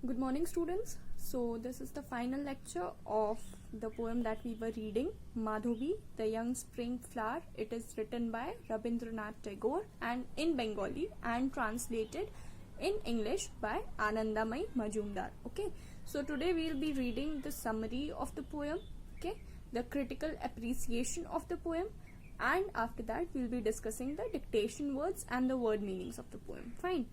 Good morning, students. So this is the final lecture of the poem that we were reading, Madhavi, the Young Spring Flower. It is written by Rabindranath Tagore and in Bengali and translated in English by Anandamai Majumdar. Okay, so today we will be reading the summary of the poem, okay, the critical appreciation of the poem, and after that we will be discussing the dictation words and the word meanings of the poem. Fine.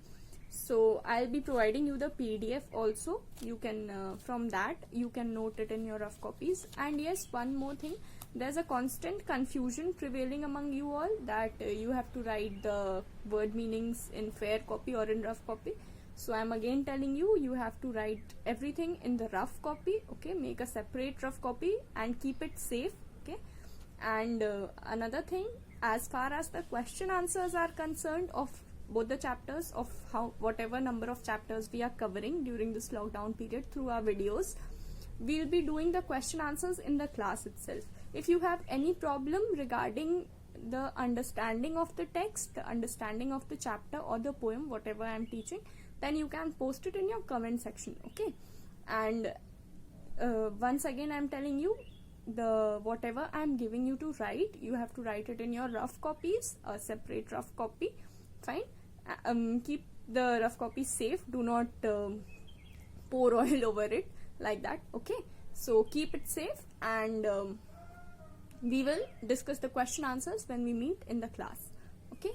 So I'll be providing you the PDF also. You can from that you can note it in your rough copies. And yes, one more thing, there's a constant confusion prevailing among you all that you have to write the word meanings in fair copy or in rough copy. So I'm again telling you, you have to write everything in the rough copy. Okay, make a separate rough copy and keep it safe. Okay, and another thing, as far as the question answers are concerned of both the chapters, of whatever number of chapters we are covering during this lockdown period through our videos, we will be doing the question answers in the class itself. If you have any problem regarding the understanding of the text, the understanding of the chapter or the poem, whatever I am teaching, then you can post it in your comment section. Okay, and once again I am telling you, the whatever I am giving you to write, you have to write it in your rough copies, a separate rough copy. Fine. Keep the rough copy safe. Do not pour oil over it like that. Okay, so keep it safe, and we will discuss the question answers when we meet in the class. Okay,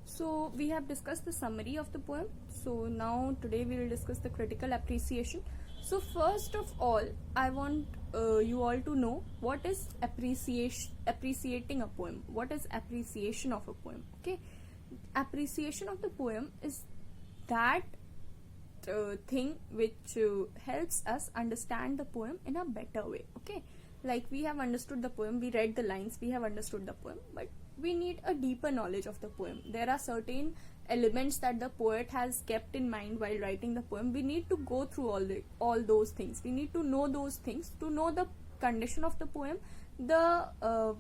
so we have discussed the summary of the poem. So now today we will discuss the critical appreciation. So first of all, I want you all to know what is appreciating a poem. What is appreciation of a poem? Okay, appreciation of the poem is that thing which helps us understand the poem in a better way. Okay, like we have understood the poem, we read the lines, we have understood the poem, but we need a deeper knowledge of the poem. There are certain elements that the poet has kept in mind while writing the poem. We need to go through all those things. We need to know those things to know the condition of the poem, the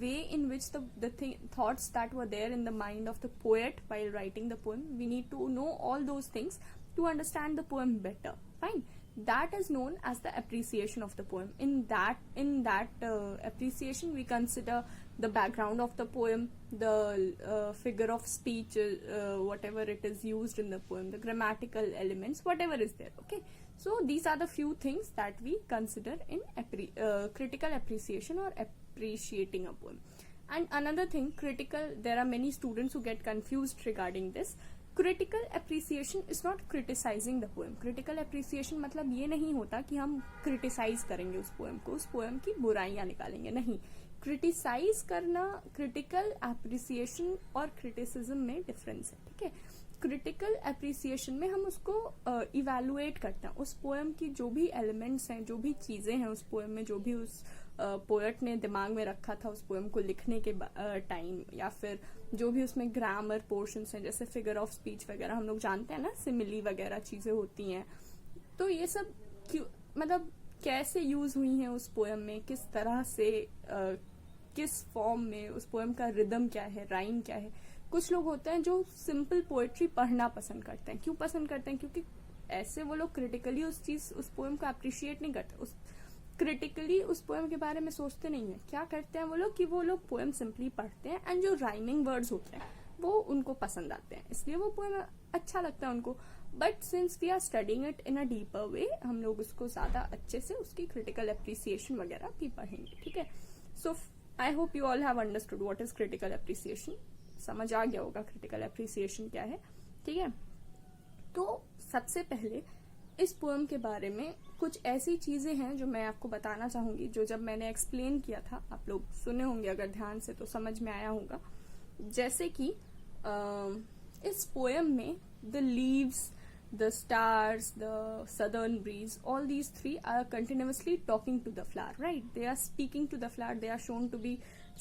way in which the thoughts that were there in the mind of the poet while writing the poem. We need to know all those things to understand the poem better. Fine. That is known as the appreciation of the poem. In that appreciation, we consider the background of the poem, the figure of speech, whatever it is used in the poem, the grammatical elements, whatever is there. Okay, so these are the few things that we consider in critical appreciation or appreciating a poem. And another thing, there are many students who get confused regarding this. Critical appreciation is not criticising the poem. Critical appreciation मतलब ये नहीं होता कि हम criticise करेंगे उस poem को, उस पोएम की बुराइयां निकालेंगे. नहीं, क्रिटिसाइज करना, क्रिटिकल अप्रिसिएशन और क्रिटिसिज्म में डिफरेंस है. ठीक है, क्रिटिकल अप्रिसिएशन में हम उसको इवैल्यूएट करते हैं. उस पोएम की जो भी एलिमेंट्स हैं, जो भी चीजें हैं उस पोएम में, जो भी उस पोएट ने दिमाग में रखा था उस पोएम को लिखने के टाइम, या फिर जो भी उसमें ग्रामर पोर्शंस हैं, जैसे फिगर ऑफ स्पीच वगैरह हम लोग जानते हैं ना, सिमिली वगैरह चीजें होती हैं. तो ये सब मतलब कैसे यूज हुई हैं उस पोएम में, किस तरह से, किस फॉर्म में, उस पोएम का रिदम क्या है, राइम क्या है. कुछ लोग होते हैं जो सिंपल पोएट्री पढ़ना पसंद करते हैं. क्यों पसंद करते हैं? क्योंकि ऐसे वो लोग क्रिटिकली उस पोएम को अप्रिशिएट नहीं करते, क्रिटिकली उस पोएम के बारे में सोचते नहीं है. क्या करते हैं वो लोग कि वो लोग पोएम सिंपली पढ़ते हैं, एंड जो राइमिंग वर्ड्स होते हैं वो उनको पसंद आते हैं, इसलिए वो पोएम अच्छा लगता है उनको. But since we are studying it in a deeper way, हम लोग उसको ज्यादा अच्छे से उसकी क्रिटिकल अप्रिसिएशन वगैरह भी पढ़ेंगे. ठीक है, so I hope you all have understood what is critical appreciation. समझ आ गया होगा क्रिटिकल अप्रिसिएशन क्या है. ठीक है, तो सबसे पहले इस पोएम के बारे में कुछ ऐसी चीजें हैं जो मैं आपको बताना चाहूंगी, जो जब मैंने एक्सप्लेन किया था, आप लोग सुने होंगे अगर ध्यान से तो समझ में आया होगा. जैसे कि इस पोएम में the leaves, the stars, the southern breeze, all these three are continuously talking to the flower, right. They are speaking to the flower, they are shown to be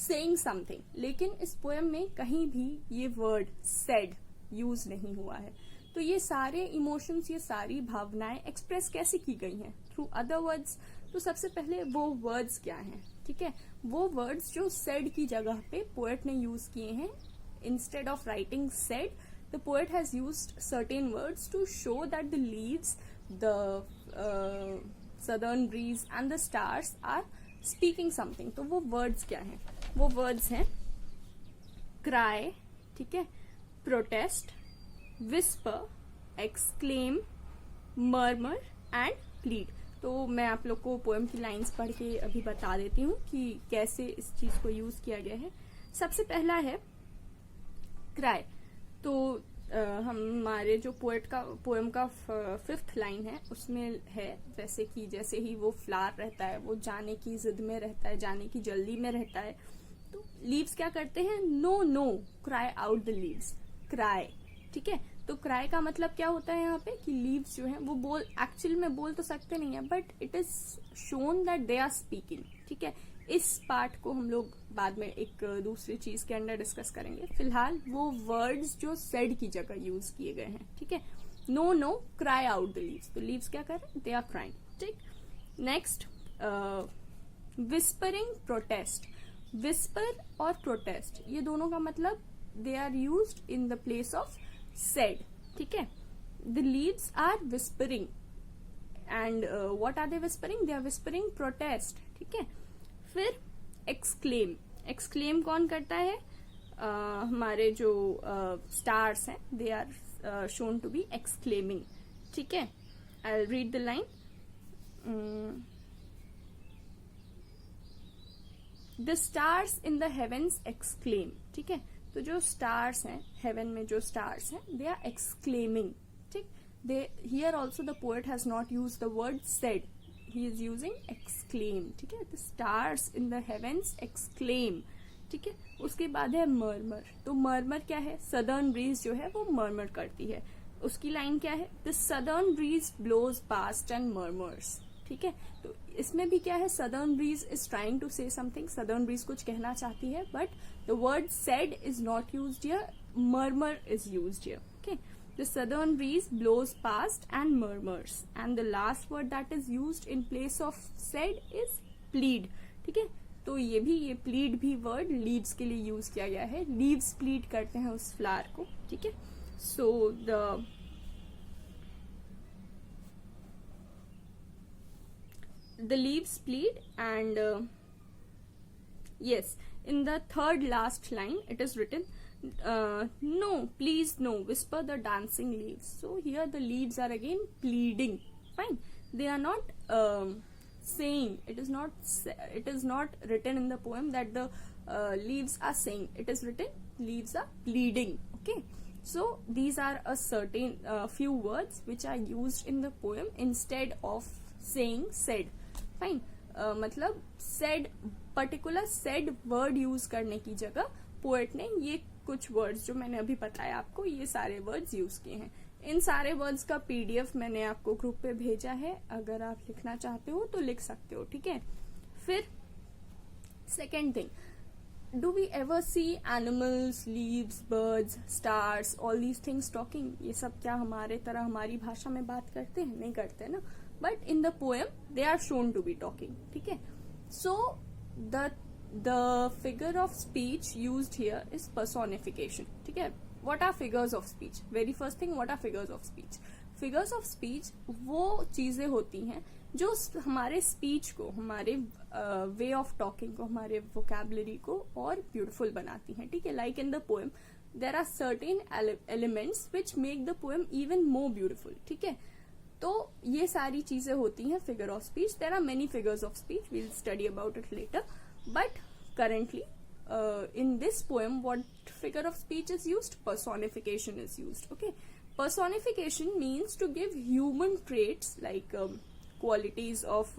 saying something. लेकिन इस poem में कहीं भी ये word said use नहीं हुआ है. तो ये सारे इमोशंस, ये सारी भावनाएं एक्सप्रेस कैसे की गई हैं? Through other words. तो सबसे पहले वो वर्ड्स क्या हैं? ठीक है, वो वर्ड्स जो सेड की जगह पे पोएट ने यूज किए हैं. Instead of writing said, the poet has used certain words to show that the leaves, the southern breeze and the stars are speaking something. तो वो words क्या हैं? वो words हैं cry, ठीक है, protest, whisper, exclaim, murmur and plead. तो मैं आप लोग को पोएम की लाइंस पढ़ के अभी बता देती हूँ कि कैसे इस चीज को यूज किया गया है. सबसे पहला है क्राई. तो हमारे जो पोएम का 5th लाइन है उसमें है जैसे ही वो फ्लावर रहता है, वो जाने की जिद में रहता है, जाने की जल्दी में रहता है, तो लीव्स क्या करते हैं? No no, cry out the leaves, cry. ठीक है, तो क्राई का मतलब क्या होता है यहाँ पे कि लीव्स जो है वो एक्चुअल में बोल तो सकते नहीं है, but it is shown that they are speaking. ठीक है, इस पार्ट को हम लोग बाद में एक दूसरी चीज के अंदर डिस्कस करेंगे. फिलहाल वो वर्ड्स जो सेड की जगह यूज किए गए हैं. ठीक है, no no, cry out the leaves. तो लीव्स क्या कर रहे हैं? They are crying. ठीक, नेक्स्ट विस्परिंग, प्रोटेस्ट. विस्पर और प्रोटेस्ट ये दोनों का मतलब they are used in the place of said. ठीक है, the leaves are whispering and what are they whispering? They are whispering protest. ठीक है, फिर exclaim. exclaim कौन करता है? हमारे जो stars हैं, they are shown to be exclaiming. ठीक है, I'll read the line. The stars in the heavens exclaim. ठीक है, तो जो स्टार्स हैं हेवन में, जो स्टार्स हैं, दे आर एक्सक्लेमिंग. ठीक, they here also the poet has not use the word said, he is using exclaim. ठीक है, the stars in the heavens exclaim. ठीक है, उसके बाद है मर्मर. तो मर्मर क्या है? सदर्न ब्रीज जो है वो मर्मर करती है. उसकी लाइन क्या है? The southern breeze blows past and murmurs. ठीक है, तो इसमें भी क्या है? Southern breeze is trying to say something. Southern breeze कुछ कहना चाहती है, but the word said is not used here, murmur is used here. Okay, the southern breeze blows past and murmurs, and the last word that is used in place of said is plead. ठीक है, तो ये plead भी word leaves के लिए use किया गया है. लीव्स प्लीड करते हैं उस फ्लावर को. ठीक है, सो the leaves plead and yes, in the third last line it is written no, please no, whisper the dancing leaves. So here the leaves are again pleading. Fine, they are not saying. It is not written in the poem that the leaves are saying. It is written leaves are pleading. Okay, so these are a certain few words which are used in the poem instead of saying said. Fine, मतलब said, particular said word use करने की जगह poet ने ये कुछ words जो मैंने अभी बताया आपको, ये सारे वर्ड्स यूज किए हैं. इन सारे वर्ड्स का पीडीएफ मैंने आपको ग्रुप पे भेजा है, अगर आप लिखना चाहते हो तो लिख सकते हो. ठीक है, फिर second thing, do we ever see animals, leaves, birds, stars, all these things talking? ये सब क्या हमारे तरह हमारी भाषा में बात करते हैं? नहीं करते ना, but in the poem they are shown to be talking. ठीक है, so the figure of speech used here is personification. ठीक है, what are figures of speech? Very first thing, what are figures of speech? Figures of speech वो चीजें होती हैं जो हमारे स्पीच को, हमारे वे ऑफ टॉकिंग को, हमारे वोकैबुलरी को और ब्यूटिफुल बनाती हैं. ठीक है, like in the poem there are certain elements which make the poem even more beautiful. ठीक है, तो ये सारी चीजें होती हैं figure of speech. There are many figures of speech, we will study about it later, but currently in this poem what figure of speech is used? Personification is used. Okay, personification means to give human traits like qualities of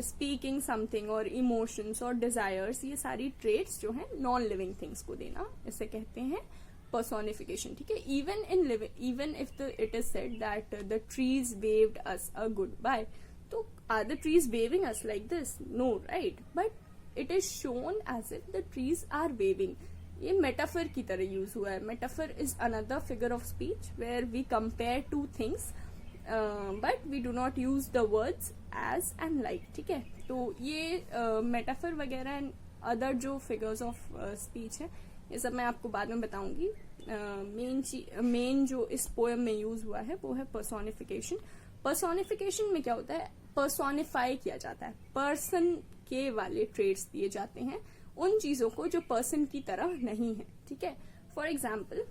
speaking something or emotions or desires. ये सारी traits जो हैं non living things को देना, इसे कहते हैं personification. ठीक है, even if it is said that the trees waved us a goodbye, तो are the trees waving us like this? No, right? But it is shown as if the trees are waving. ये metaphor की तरह use हुआ है. Metaphor is another figure of speech where we compare two things, but we do not use the words as and like. ठीक है, तो ये metaphor वगैरह and other जो figures of speech है, ये सब मैं आपको बाद में बताऊंगी. मेन जो इस पोएम में यूज हुआ है वो है पर्सोनिफिकेशन. पर्सोनिफिकेशन में क्या होता है, पर्सोनिफाई किया जाता है, पर्सन के वाले ट्रेड्स दिए जाते हैं उन चीजों को जो पर्सन की तरह नहीं है. ठीक है, for example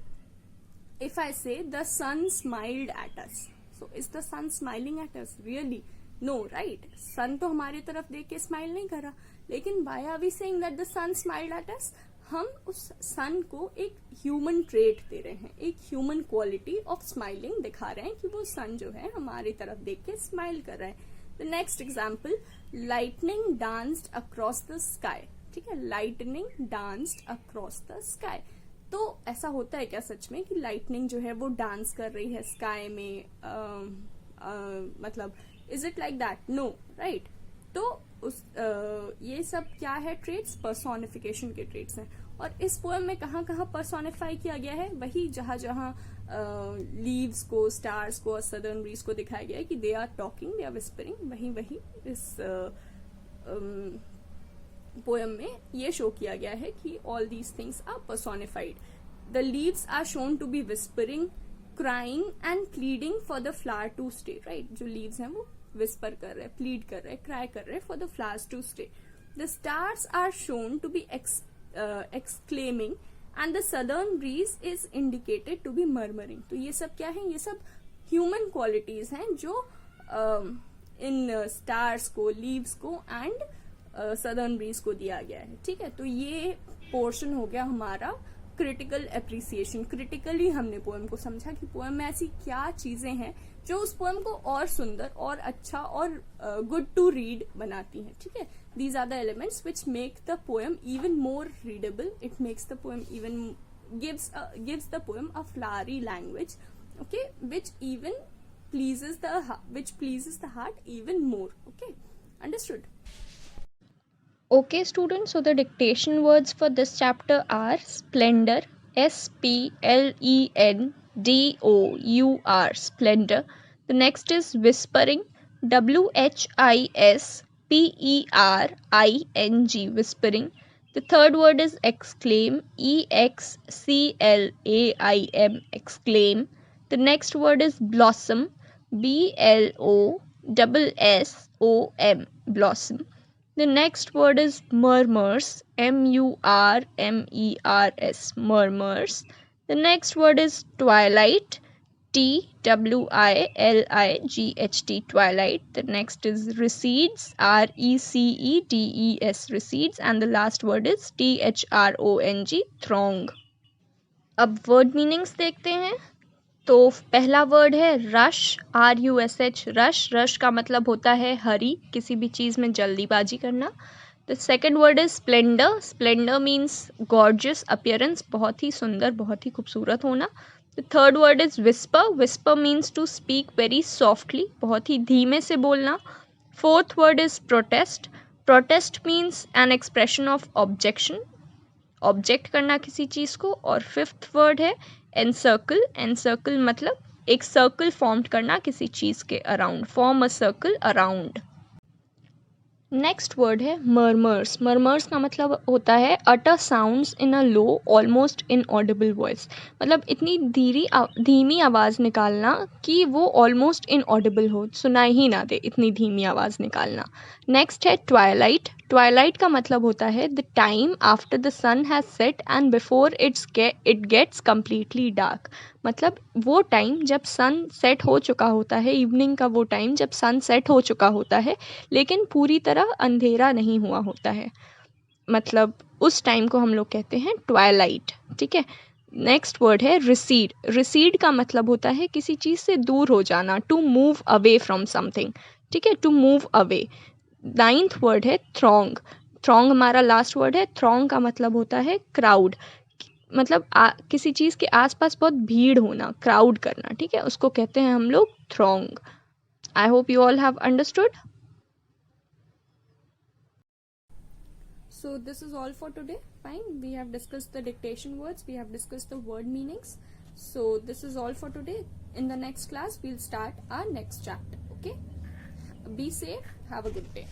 if I say the sun smiled at us, so is the sun smiling at us really? No, right? sun तो हमारी तरफ देख के स्माइल नहीं कर रहा, लेकिन why are we saying that the sun smiled at us? हम उस sun को एक ह्यूमन ट्रेट दे रहे हैं, एक ह्यूमन क्वालिटी ऑफ स्माइलिंग दिखा रहे हैं कि वो sun जो है हमारी तरफ देख के स्माइल कर रहा है. The next example, lightning danced across the sky. ठीक है, lightning danced across the sky. तो ऐसा होता है क्या सच में कि लाइटनिंग जो है वो डांस कर रही है स्काई में? मतलब is it like that? No, right. तो ये सब क्या है? ट्रेट्स, पर्सोनिफिकेशन के ट्रेट्स हैं. और इस पोएम में कहाँ कहाँ पर्सोनिफाई किया गया है? वही जहां जहां लीव्स को, स्टार्स को और सदर्न ब्रीज को दिखाया गया है कि they are talking, they are whispering, वही इस पोएम में ये शो किया गया है कि all these things are personified. The leaves are shown to be whispering, crying and pleading for the flower to stay. Right, जो लीव्स हैं वो विस्पर कर रहे हैं, प्लीड कर रहे हैं, क्राई कर रहे हैं for the flowers to stay. The stars are shown to be exclaiming and the southern breeze is indicated to be murmuring. तो ये सब क्या है? ये सब ह्यूमन क्वालिटीज हैं जो इन स्टार्स को, लीव्स को एंड सदर्न ब्रीज को दिया गया है. ठीक है, तो ये पोर्शन हो गया हमारा क्रिटिकल एप्रिसिएशन. क्रिटिकली हमने पोएम को समझा कि पोएम में ऐसी क्या चीजें हैं जो उस पोएम को और सुंदर और अच्छा और गुड टू रीड बनाती हैं. ठीक है, these are the elements which make the poem even more readable. It makes the poem even gives the poem a flowery language, okay, which pleases the heart even more. Okay, understood? Okay, students, so the dictation words for this chapter are splendor, SPLENDOUR, splendor. The next is whispering, WHISPERING, whispering. The third word is exclaim, EXCLAIM, exclaim. The next word is blossom, BLOSSOM, blossom. The next word is murmurs, MURMERS, murmurs. The next word is twilight, TWILIGHT, twilight. The next is recedes, RECEDES, recedes. And the last word is THRONG, throng. अब word meanings देखते हैं. तो पहला word है rush, RUSH, rush. Rush का मतलब होता है हरी, किसी भी चीज में जल्दीबाजी करना. The second word is splendour. Splendour means gorgeous appearance, बहुत ही सुंदर, बहुत ही खूबसूरत होना. The third word is whisper. Whisper means to speak very softly, बहुत ही धीमे से बोलना. Fourth word is protest. Protest means an expression of objection, object करना किसी चीज को. और फिफ्थ वर्ड है एनसर्कल. एनसर्कल मतलब एक सर्कल फॉर्म करना किसी चीज के around, form a circle around. Next word है मर्मर्स. मर्मर्स का मतलब होता है utter sounds in a low almost inaudible voice, मतलब इतनी धीमी आवाज़ निकालना कि वो ऑलमोस्ट इनऑडिबल हो, सुनाई ही ना दे, इतनी धीमी आवाज़ निकालना. नेक्स्ट है ट्वाइलाइट. ट्वाइलाइट का मतलब होता है the time after the sun has set and before it gets completely dark. मतलब वो टाइम जब सन सेट हो चुका होता है, इवनिंग का वो टाइम जब सन सेट हो चुका होता है लेकिन पूरी तरह अंधेरा नहीं हुआ होता है, मतलब उस टाइम को हम लोग कहते हैं ट्वाइलाइट. ठीक है. नेक्स्ट वर्ड है रिसीड. रिसीड का मतलब होता है किसी चीज़ से दूर हो जाना, to move away from something. ठीक है, to move away. Ninth word है थ्रॉन्ग. थ्रॉन्ग हमारा लास्ट वर्ड है. थ्रॉन्ग का मतलब होता है क्राउड, मतलब किसी चीज़ के आसपास बहुत भीड़ होना, क्राउड करना. ठीक है, उसको कहते हैं हम लोग throng. I hope you all have understood. So this is all for today. Fine, we have discussed the dictation words, we have discussed the word meanings. So this is all for today. In the next class we'll start our next chapter. Okay, be safe, have a good day.